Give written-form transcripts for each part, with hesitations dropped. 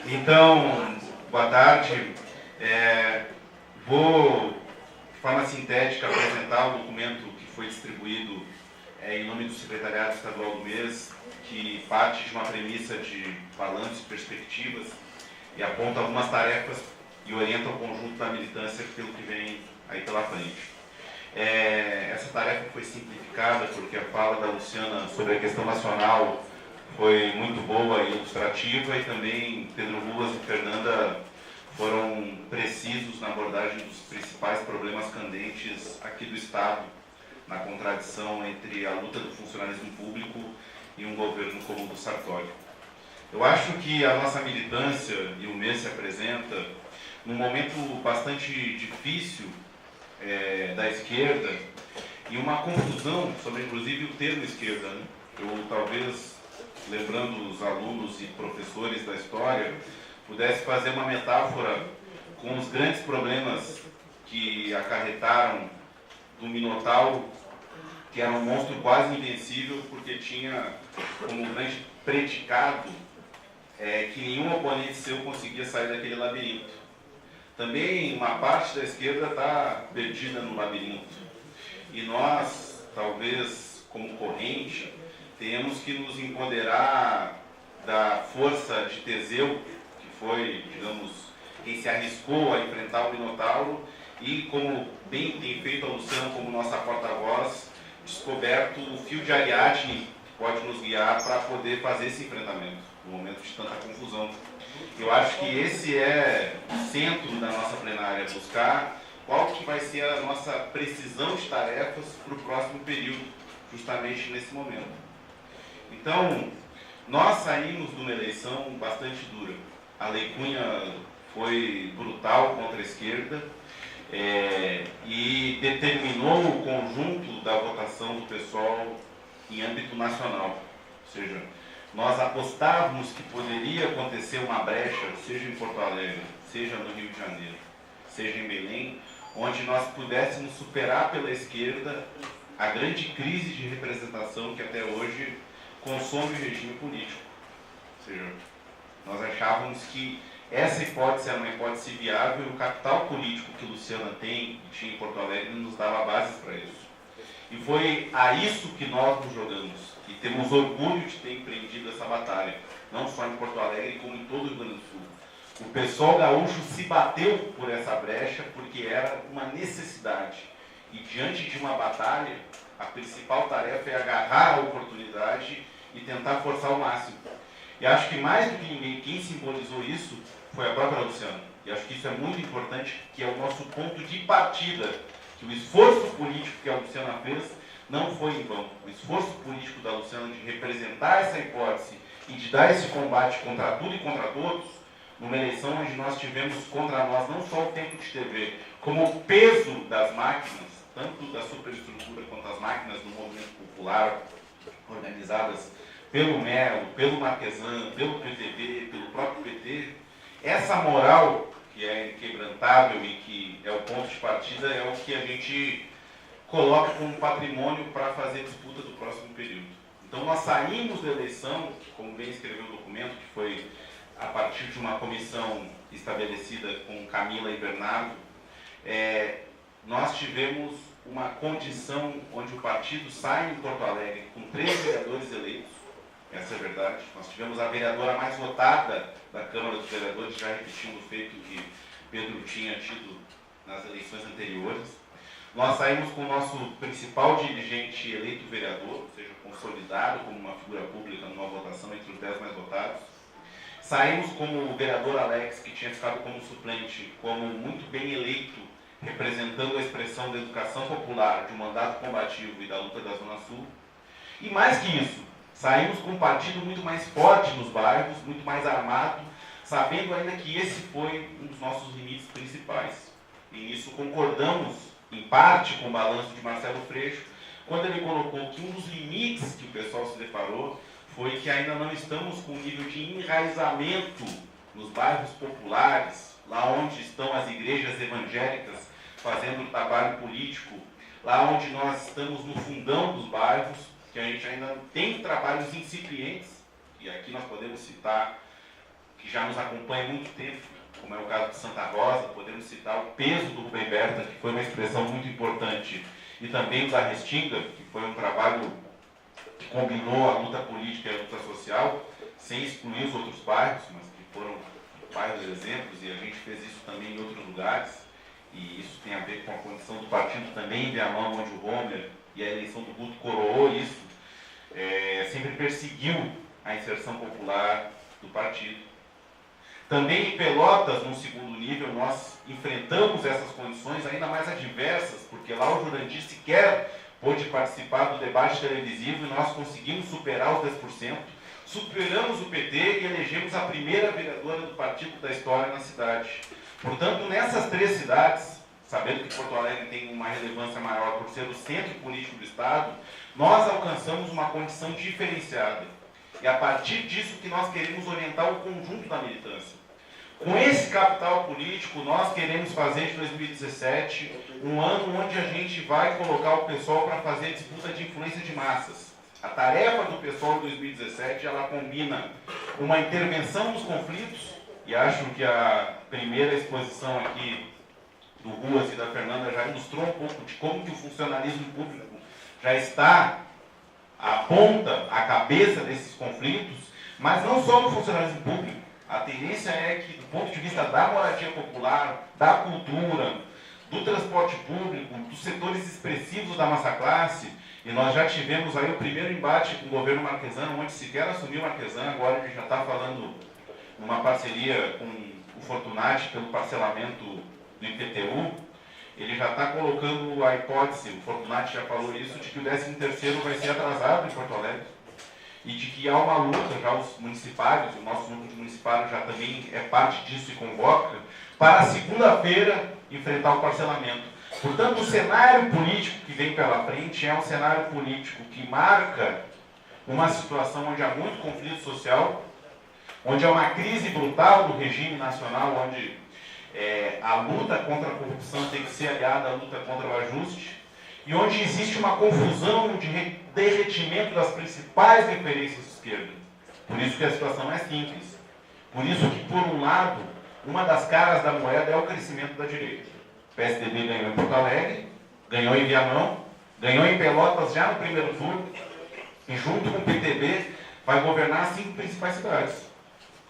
Então, boa tarde. Vou, de forma sintética, apresentar o documento que foi distribuído em nome do Secretariado Estadual do MES, que parte de uma premissa de balanço e perspectivas e aponta algumas tarefas e orienta o conjunto da militância pelo que vem aí pela frente. Essa tarefa foi simplificada porque a fala da Luciana sobre a questão nacional foi muito boa e ilustrativa, e também Pedro Ruas e Fernanda foram precisos na abordagem dos principais problemas candentes aqui do Estado, na contradição entre a luta do funcionalismo público e um governo como o do Sartori. Eu acho que a nossa militância e o MES se apresenta num momento bastante difícil da esquerda e uma confusão sobre, inclusive, o termo esquerda, né? Eu, talvez, lembrando os alunos e professores da história, pudesse fazer uma metáfora com os grandes problemas que acarretaram do Minotauro, que era um monstro quase invencível, porque tinha como grande predicado que nenhum oponente seu conseguia sair daquele labirinto. Também uma parte da esquerda está perdida no labirinto. E nós, talvez, como corrente, temos que nos empoderar da força de Teseu, que foi, digamos, quem se arriscou a enfrentar o Minotauro, e, como bem tem feito a Luciana como nossa porta-voz, descoberto o fio de Ariadne que pode nos guiar para poder fazer esse enfrentamento, no momento de tanta confusão. Eu acho que esse é o centro da nossa plenária, buscar qual que vai ser a nossa precisão de tarefas para o próximo período, justamente nesse momento. Então, nós saímos de uma eleição bastante dura. A Lei Cunha foi brutal contra a esquerda e determinou o conjunto da votação do pessoal em âmbito nacional. Ou seja, nós apostávamos que poderia acontecer uma brecha, seja em Porto Alegre, seja no Rio de Janeiro, seja em Belém, onde nós pudéssemos superar pela esquerda a grande crise de representação que até hoje consome o regime político. Ou seja, nós achávamos que essa hipótese era uma hipótese viável, e o capital político que Luciana tem e tinha em Porto Alegre nos dava bases para isso. E foi a isso que nós nos jogamos. E temos orgulho de ter empreendido essa batalha, não só em Porto Alegre, como em todo o Rio Grande do Sul. O pessoal gaúcho se bateu por essa brecha porque era uma necessidade. E diante de uma batalha, a principal tarefa é agarrar a oportunidade e tentar forçar ao máximo. E acho que mais do que ninguém, quem simbolizou isso foi a própria Luciana. E acho que isso é muito importante, que é o nosso ponto de partida, que o esforço político que a Luciana fez não foi em vão. O esforço político da Luciana de representar essa hipótese e de dar esse combate contra tudo e contra todos, numa eleição onde nós tivemos contra nós não só o tempo de TV, como o peso das máquinas, tanto da superestrutura quanto as máquinas do movimento popular, organizadas pelo Melo, pelo Marquesan, pelo PTB, pelo próprio PT, essa moral que é inquebrantável e que é o ponto de partida é o que a gente coloca como patrimônio para fazer a disputa do próximo período. Então nós saímos da eleição, como bem escreveu o documento, que foi a partir de uma comissão estabelecida com Camila e Bernardo, nós tivemos uma condição onde o partido sai em Porto Alegre com 3 vereadores eleitos. Essa é a verdade. Nós tivemos a vereadora mais votada da Câmara dos Vereadores, já repetindo o feito que Pedro tinha tido nas eleições anteriores. Nós saímos com o nosso principal dirigente eleito vereador, ou seja, consolidado como uma figura pública numa votação entre os 10 mais votados. Saímos como o vereador Alex, que tinha ficado como suplente, como muito bem eleito, representando a expressão da educação popular, de um mandato combativo e da luta da Zona Sul. E mais que isso, saímos com um partido muito mais forte nos bairros, muito mais armado, sabendo ainda que esse foi um dos nossos limites principais. E nisso concordamos, em parte, com o balanço de Marcelo Freixo, quando ele colocou que um dos limites que o pessoal se deparou foi que ainda não estamos com um nível de enraizamento nos bairros populares, lá onde estão as igrejas evangélicas fazendo o trabalho político, lá onde nós estamos no fundão dos bairros, que a gente ainda tem trabalhos incipientes, e aqui nós podemos citar que já nos acompanha há muito tempo, como é o caso de Santa Rosa, podemos citar o peso do Rubem Berta, que foi uma expressão muito importante, e também o da Restinga, que foi um trabalho que combinou a luta política e a luta social, sem excluir os outros bairros, mas que foram vários exemplos, e a gente fez isso também em outros lugares, e isso tem a ver com a condição do partido também em Viamão, onde o Romer e a eleição do Guto coroou isso, sempre perseguiu a inserção popular do partido. Também em Pelotas, no segundo nível, nós enfrentamos essas condições ainda mais adversas, porque lá o Jurandir sequer pôde participar do debate televisivo e nós conseguimos superar os 10%, superamos o PT e elegemos a primeira vereadora do partido da história na cidade. Portanto, nessas 3 cidades, sabendo que Porto Alegre tem uma relevância maior por ser o centro político do Estado, nós alcançamos uma condição diferenciada. E a partir disso que nós queremos orientar o conjunto da militância. Com esse capital político, nós queremos fazer de 2017 um ano onde a gente vai colocar o pessoal para fazer disputa de influência de massas. A tarefa do pessoal de 2017, ela combina uma intervenção nos conflitos, e acho que a primeira exposição aqui do Ruas e da Fernanda já ilustrou um pouco de como que o funcionalismo público já está à ponta, à cabeça desses conflitos, mas não só no funcionalismo público. A tendência é que, do ponto de vista da moradia popular, da cultura, do transporte público, dos setores expressivos da nossa classe, e nós já tivemos aí o primeiro embate com o governo Marquesano, onde sequer assumiu Marquesano, agora a gente já está falando numa parceria com o Fortunati pelo parcelamento do IPTU, ele já está colocando a hipótese, o Fortunati já falou isso, de que o 13º vai ser atrasado em Porto Alegre. E de que há uma luta, já os municipários, o nosso grupo de municipários já também é parte disso e convoca, para segunda-feira enfrentar o parcelamento. Portanto, o cenário político que vem pela frente é um cenário político que marca uma situação onde há muito conflito social, onde há uma crise brutal do regime nacional, onde a luta contra a corrupção tem que ser aliada à luta contra o ajuste, e onde existe uma confusão de derretimento das principais referências de esquerda. Por isso que a situação é simples. Por isso que, por um lado, uma das caras da moeda é o crescimento da direita. O PSDB ganhou em Porto Alegre, ganhou em Viamão, ganhou em Pelotas já no primeiro turno, e junto com o PTB vai governar as 5 principais cidades.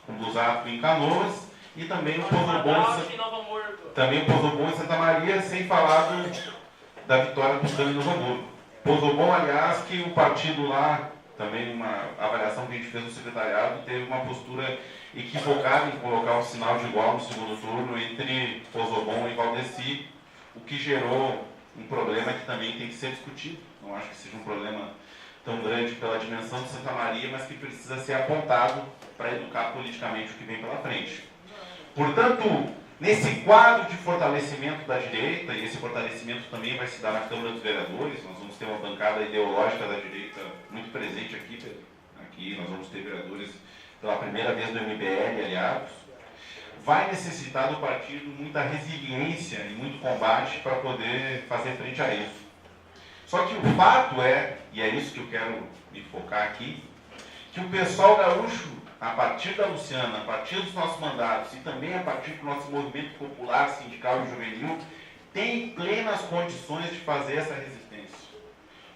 Com Busato em Canoas e também o Pozo Bom em Santa Maria, sem falar da vitória do Cândido Novo Hamburgo. Pozo Bom, aliás, que o partido lá, também uma avaliação que a gente fez no secretariado, teve uma postura equivocada em colocar um sinal de igual no segundo turno entre Pozo Bom e Valdeci, o que gerou um problema que também tem que ser discutido. Não acho que seja um problema tão grande pela dimensão de Santa Maria, mas que precisa ser apontado para educar politicamente o que vem pela frente. Portanto, nesse quadro de fortalecimento da direita, e esse fortalecimento também vai se dar na Câmara dos Vereadores, nós vamos ter uma bancada ideológica da direita muito presente aqui, aqui nós vamos ter vereadores pela primeira vez do MBL aliados, vai necessitar do partido muita resiliência e muito combate para poder fazer frente a isso. Só que o fato é, e é isso que eu quero me focar aqui, que o pessoal gaúcho, a partir da Luciana, a partir dos nossos mandatos e também a partir do nosso movimento popular, sindical e juvenil, tem plenas condições de fazer essa resistência.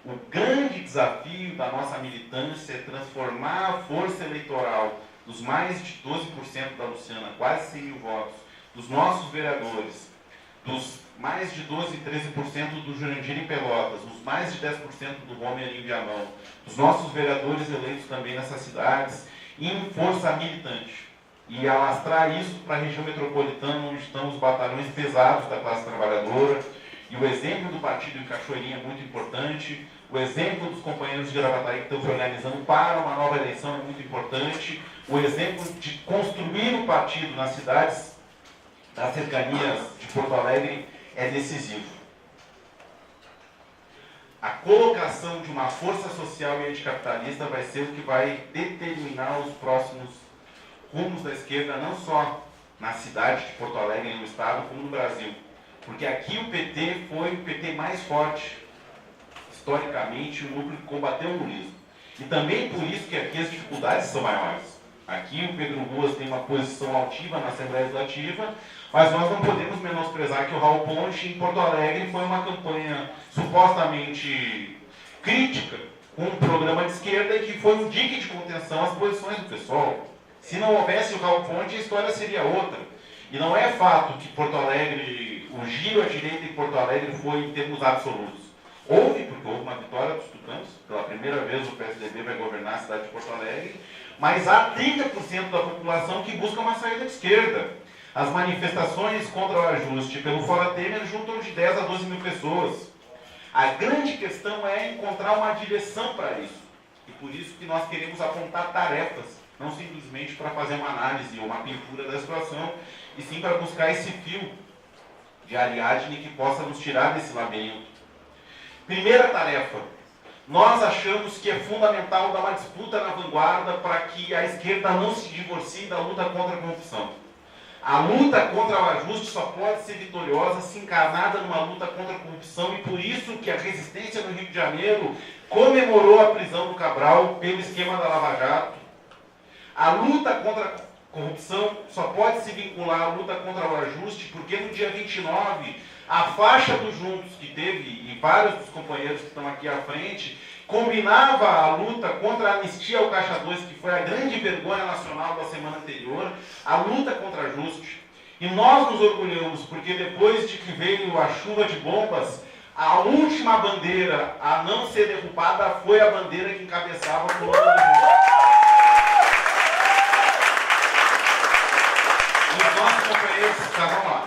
O grande desafio da nossa militância é transformar a força eleitoral dos mais de 12% da Luciana, quase 100 mil votos, dos nossos vereadores, dos mais de 12, 13% do Jurandir em Pelotas, os mais de 10% do Romer em Viamão, dos nossos vereadores eleitos também nessas cidades, em força militante. E alastrar isso para a região metropolitana, onde estão os batalhões pesados da classe trabalhadora. E o exemplo do partido em Cachoeirinha é muito importante. O exemplo dos companheiros de Gravataí que estão se organizando para uma nova eleição é muito importante. O exemplo de construir o partido nas cidades das cercanias de Porto Alegre é decisivo. A colocação de uma força social e anticapitalista vai ser o que vai determinar os próximos rumos da esquerda, não só na cidade de Porto Alegre, no estado, como no Brasil. Porque aqui o PT foi o PT mais forte, historicamente, o núcleo que combateu o comunismo. E também por isso que aqui as dificuldades são maiores. Aqui o Pedro Ruas tem uma posição altiva na Assembleia Legislativa, mas nós não podemos menosprezar que o Raul Ponte, em Porto Alegre, foi uma campanha supostamente crítica, com um programa de esquerda e que foi um dique de contenção às posições do pessoal. Se não houvesse o Raul Ponte, a história seria outra. E não é fato que Porto Alegre, o giro à direita em Porto Alegre foi em termos absolutos. Houve, porque houve uma vitória dos tucanos, pela primeira vez o PSDB vai governar a cidade de Porto Alegre, mas há 30% da população que busca uma saída de esquerda. As manifestações contra o ajuste pelo Fora Temer juntam de 10 a 12 mil pessoas. A grande questão é encontrar uma direção para isso. E por isso que nós queremos apontar tarefas, não simplesmente para fazer uma análise ou uma pintura da situação, e sim para buscar esse fio de Ariadne que possa nos tirar desse labirinto. Primeira tarefa, nós achamos que é fundamental dar uma disputa na vanguarda para que a esquerda não se divorcie da luta contra a corrupção. A luta contra o ajuste só pode ser vitoriosa se encarnada numa luta contra a corrupção, e por isso que a resistência no Rio de Janeiro comemorou a prisão do Cabral pelo esquema da Lava Jato. A luta contra a corrupção só pode se vincular à luta contra o ajuste, porque no dia 29, a faixa dos Juntos que teve, e vários dos companheiros que estão aqui à frente, combinava a luta contra a anistia ao Caixa 2, que foi a grande vergonha nacional da semana anterior, a luta contra ajuste. E nós nos orgulhamos, porque depois de que veio a chuva de bombas, a última bandeira a não ser derrubada foi a bandeira que encabeçava a coluna do Juntos. E os nossos companheiros estavam lá.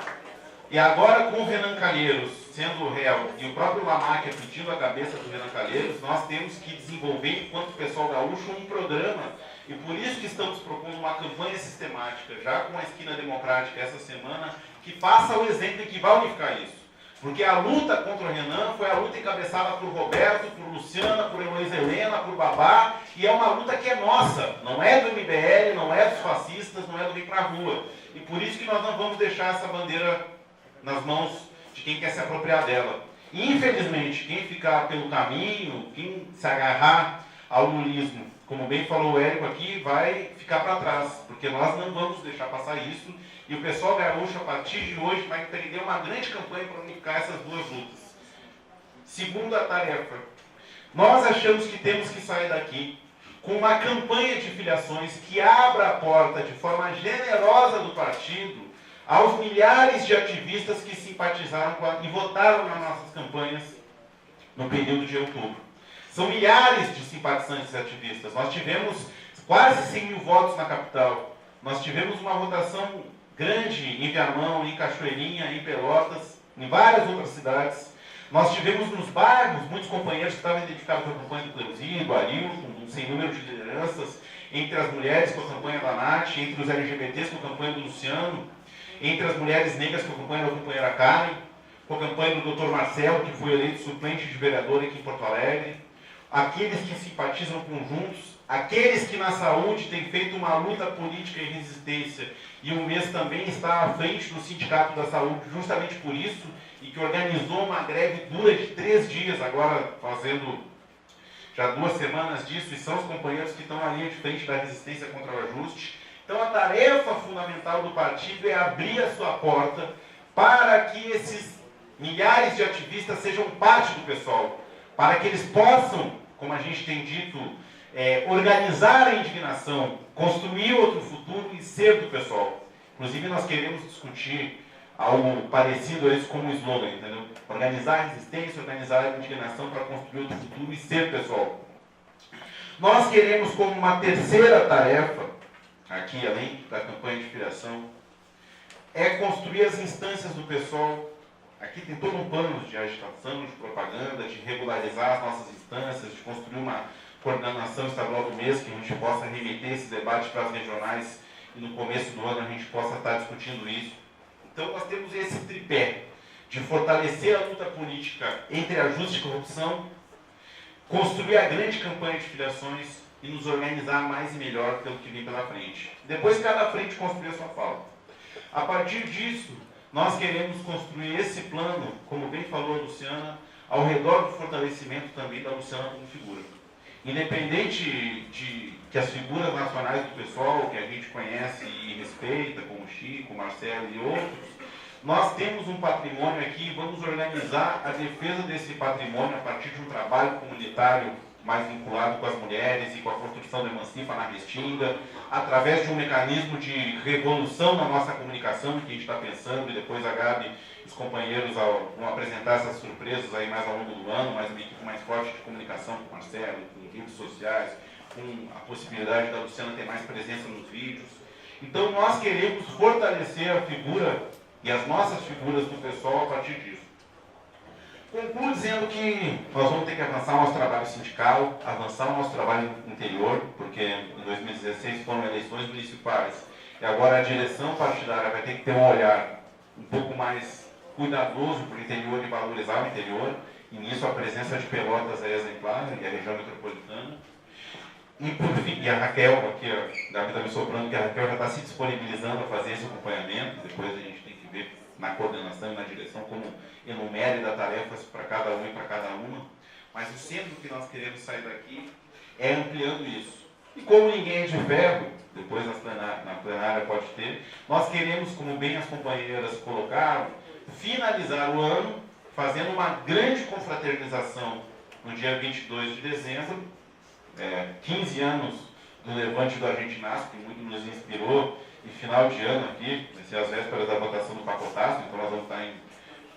E agora, com o Renan Calheiros sendo o réu e o próprio Lamáquia pedindo a cabeça do Renan Calheiros, nós temos que desenvolver, enquanto pessoal gaúcho, um programa. E por isso que estamos propondo uma campanha sistemática, já com a Esquina Democrática essa semana, que faça o exemplo e que vai unificar isso. Porque a luta contra o Renan foi a luta encabeçada por Roberto, por Luciana, por Heloísa Helena, por Babá, e é uma luta que é nossa, não é do MBL, não é dos fascistas, não é do Vem Pra Rua. E por isso que nós não vamos deixar essa bandeira nas mãos de quem quer se apropriar dela. E, infelizmente, quem ficar pelo caminho, quem se agarrar ao lulismo, como bem falou o Érico aqui, vai ficar para trás, porque nós não vamos deixar passar isso, e o pessoal gaúcho, a partir de hoje, vai empreender uma grande campanha para unificar essas duas lutas. Segunda tarefa, nós achamos que temos que sair daqui com uma campanha de filiações que abra a porta de forma generosa do partido aos milhares de ativistas que simpatizaram e votaram nas nossas campanhas no período de outubro. São milhares de simpatizantes e ativistas. Nós tivemos quase 100 mil votos na capital. Nós tivemos uma votação grande em Viamão, em Cachoeirinha, em Pelotas, em várias outras cidades. Nós tivemos nos bairros muitos companheiros que estavam identificados com a campanha do Cleuzinho, do Arilton, sem número de lideranças, entre as mulheres com a campanha da Nath, entre os LGBTs com a campanha do Luciano, entre as mulheres negras com a campanha da companheira Karen, com a campanha do Dr. Marcelo, que foi eleito suplente de vereador aqui em Porto Alegre, aqueles que simpatizam com Juntos, aqueles que na saúde têm feito uma luta política em resistência, e o mês também está à frente do Sindicato da Saúde, justamente por isso, e que organizou uma greve dura de 3 dias, agora fazendo já 2 semanas disso, e são os companheiros que estão na linha de frente da resistência contra o ajuste. Então a tarefa fundamental do partido é abrir a sua porta para que esses milhares de ativistas sejam parte do pessoal, para que eles possam, como a gente tem dito, organizar a indignação, construir outro futuro e ser do pessoal. Inclusive nós queremos discutir algo parecido a isso como slogan, entendeu? Organizar a resistência, organizar a indignação para construir outro futuro e ser pessoal. Nós queremos como uma terceira tarefa, aqui além da campanha de filiação, é construir as instâncias do pessoal. Aqui tem todo um plano de agitação, de propaganda, de regularizar as nossas instâncias, de construir uma coordenação estadual do mês, que a gente possa remeter esse debate para as regionais e no começo do ano a gente possa estar discutindo isso. Então nós temos esse tripé de fortalecer a luta política entre ajuste e corrupção, construir a grande campanha de filiações e nos organizar mais e melhor pelo que vem pela frente. Depois cada frente construir a sua pauta. A partir disso, nós queremos construir esse plano, como bem falou a Luciana, ao redor do fortalecimento também da Luciana como figura. Independente de que as figuras nacionais do pessoal, que a gente conhece e respeita, como Chico, Marcelo e outros, nós temos um patrimônio aqui e vamos organizar a defesa desse patrimônio a partir de um trabalho comunitário mais vinculado com as mulheres e com a construção da Emancipa na Restinga, através de um mecanismo de revolução na nossa comunicação que a gente está pensando, e depois a Gabi e os companheiros vão apresentar essas surpresas aí mais ao longo do ano, mais uma equipe mais forte de comunicação com o Marcelo, com redes sociais, com a possibilidade da Luciana ter mais presença nos vídeos. Então nós queremos fortalecer a figura e as nossas figuras do pessoal a partir disso. Concluo dizendo que nós vamos ter que avançar o nosso trabalho sindical, avançar o nosso trabalho interior, porque em 2016 foram eleições municipais e agora a direção partidária vai ter que ter um olhar um pouco mais cuidadoso para o interior e valorizar o interior, e nisso a presença de Pelotas é exemplar, e a região metropolitana. E por fim, e a Raquel, aqui a Gabi está me soprando, que a Raquel já está se disponibilizando a fazer esse acompanhamento, depois a gente tem que ver na coordenação e na direção como enumere das tarefas para cada um e para cada uma, mas o centro que nós queremos sair daqui é ampliando isso. E como ninguém é de ferro, depois na plenária pode ter, nós queremos, como bem as companheiras colocaram, finalizar o ano fazendo uma grande confraternização no dia 22 de dezembro, 15 anos do levante do Argentinaço, que muito nos inspirou, e final de ano aqui, vai ser as vésperas da votação do pacotaço, então nós vamos estar em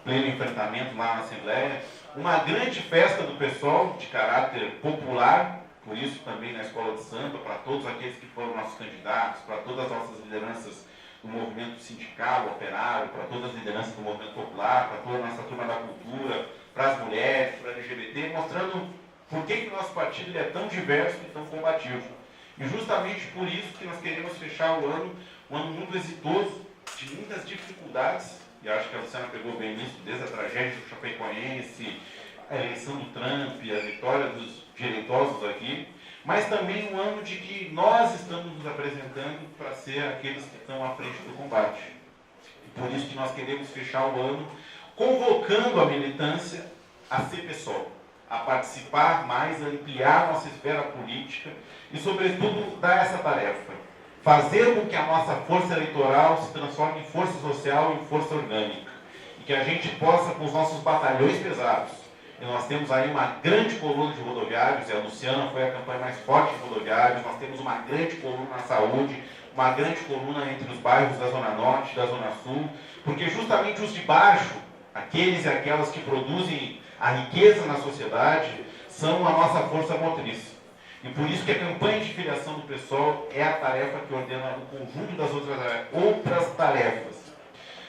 pleno enfrentamento lá na Assembleia. Uma grande festa do pessoal, de caráter popular, por isso também na Escola de Samba, para todos aqueles que foram nossos candidatos, para todas as nossas lideranças do movimento sindical, operário, para todas as lideranças do movimento popular, para toda a nossa turma da cultura, para as mulheres, para a LGBT, mostrando por que o nosso partido é tão diverso e tão combativo. E justamente por isso que nós queremos fechar o ano, um ano muito exitoso, de muitas dificuldades, e acho que a Luciana pegou bem nisso, desde a tragédia do Chapecoense, a eleição do Trump, a vitória dos direitosos aqui, mas também um ano de que nós estamos nos apresentando para ser aqueles que estão à frente do combate. E por isso que nós queremos fechar o ano convocando a militância a ser pessoal, a participar mais, a ampliar nossa esfera política e, sobretudo, dar essa tarefa. Fazer com que a nossa força eleitoral se transforme em força social e em força orgânica. E que a gente possa, com os nossos batalhões pesados, e nós temos aí uma grande coluna de rodoviários, e a Luciana foi a campanha mais forte de rodoviários, nós temos uma grande coluna na saúde, uma grande coluna entre os bairros da Zona Norte e da Zona Sul, porque justamente os de baixo, aqueles e aquelas que produzem a riqueza na sociedade, são a nossa força motriz. E por isso que a campanha de filiação do PSOL é a tarefa que ordena o conjunto das outras tarefas.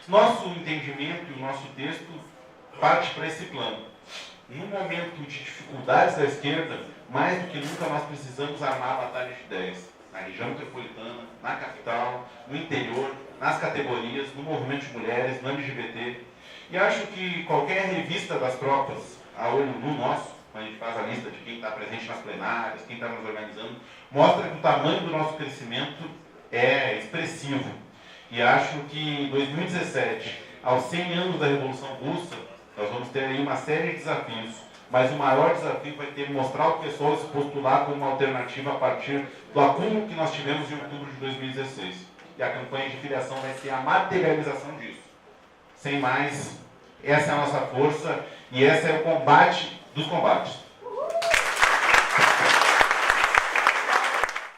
Nosso entendimento e o nosso texto parte para esse plano. Num momento de dificuldades da esquerda, mais do que nunca nós precisamos armar a batalha de ideias. Na região metropolitana, na capital, no interior, nas categorias, no movimento de mulheres, no LGBT. E acho que qualquer revista das tropas, a olho nu nosso, quando a gente faz a lista de quem está presente nas plenárias, quem está nos organizando, mostra que o tamanho do nosso crescimento é expressivo. E acho que em 2017, aos 100 anos da Revolução Russa, nós vamos ter aí uma série de desafios, mas o maior desafio vai ter mostrar ao pessoal se postular como uma alternativa a partir do acúmulo que nós tivemos em outubro de 2016. E a campanha de filiação vai ser a materialização disso. Sem mais, essa é a nossa força e esse é o combate dos combates.